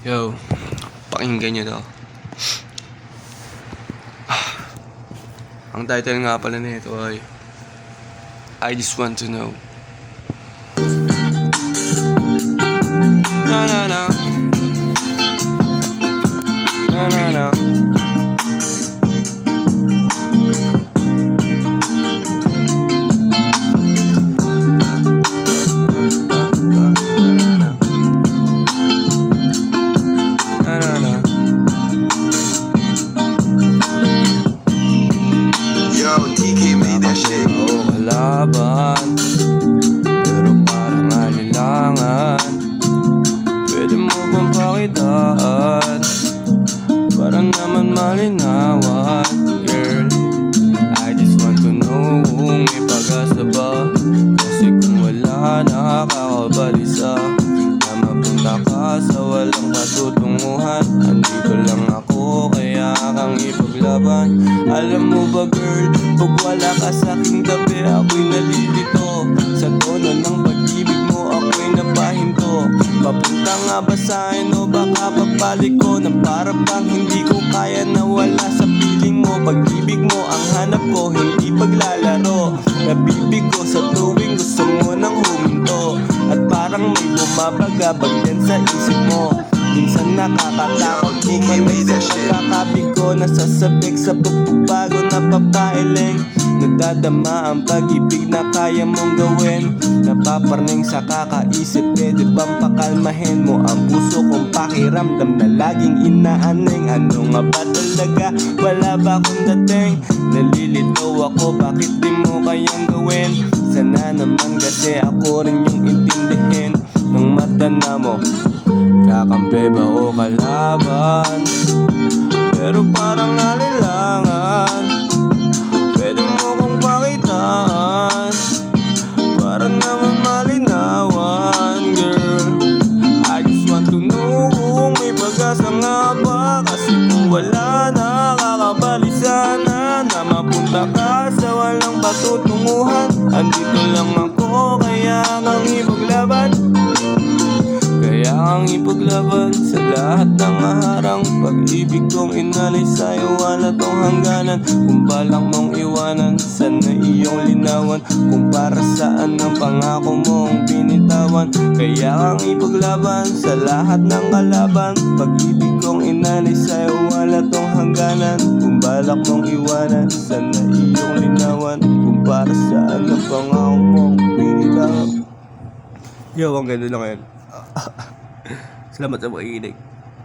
Yo, pakinggan nyo to. Ang title nga pala nito ay I Just Want to Know. Na na na na na na. Kalaban, pero parang alilangan. Pwede mo bang pakitaan para naman malinawan? Girl, I just want to know kung may pag-asa ba. Kasi kung wala, nakakabalisa na mapunta ka sa walang patutunguhan. Andito lang ako, kaya kang ipaglaban. Alam mo ba girl, pag wala ka sa'king tabi, ako'y nalilito. Sa tono ng pag-ibig mo, ako'y napahinto. Papunta nga ba sa'kin o baka pagbalik ko? Nang para bang hindi ko kaya na wala sa piling mo. Pag-ibig mo ang hanap ko, hindi paglalaro. Nabibig ko sa tuwing gusto mo nang huminto. At parang may bumabagabag din sa isip mo. Minsan nakakatakot bumalik sa pagkakabig ko. Nasasabik sa pagbabago na papailing. Nagdadama ang pag-ibig na kaya mong gawin. Napaparning sa kakaisip, pwede bang pakalmahin mo ang puso kong pakiramdam na laging inaaning? Ano nga ba talaga? Wala ba akong dating? Nalilito ako, bakit di mo kayang gawin? Sana naman kasi ako rin yung intindihin ng mata na mo. Kakampi ba o kalaban? Pero parang alilangan. Pwede mo kong pakitaan para naman malinawan. Girl, I just want to know kung may pag-asa nga ba. Kasi kung wala, nakakabalisa na mapunta ka sa walang patutunguhan. Andito lang ako, kaya kang ipaglaban. Kaya ang ipaglaban sa lahat ng harang. Pag-ibig kong inalay sa'yo, wala tong hangganan. Kung balak mong iwanan, sana iyong linawan. Kung para saan ang pangako mong binitawan. Kaya ang ipaglaban sa lahat ng kalaban. Pag-ibig kong inalay sa'yo, wala tong hangganan. Kung balak mong iwanan, sana iyong linawan. Kung para saan ang pangako mong binitawan. Yo, ang ganda lang yan. Salamat sa pakikinig.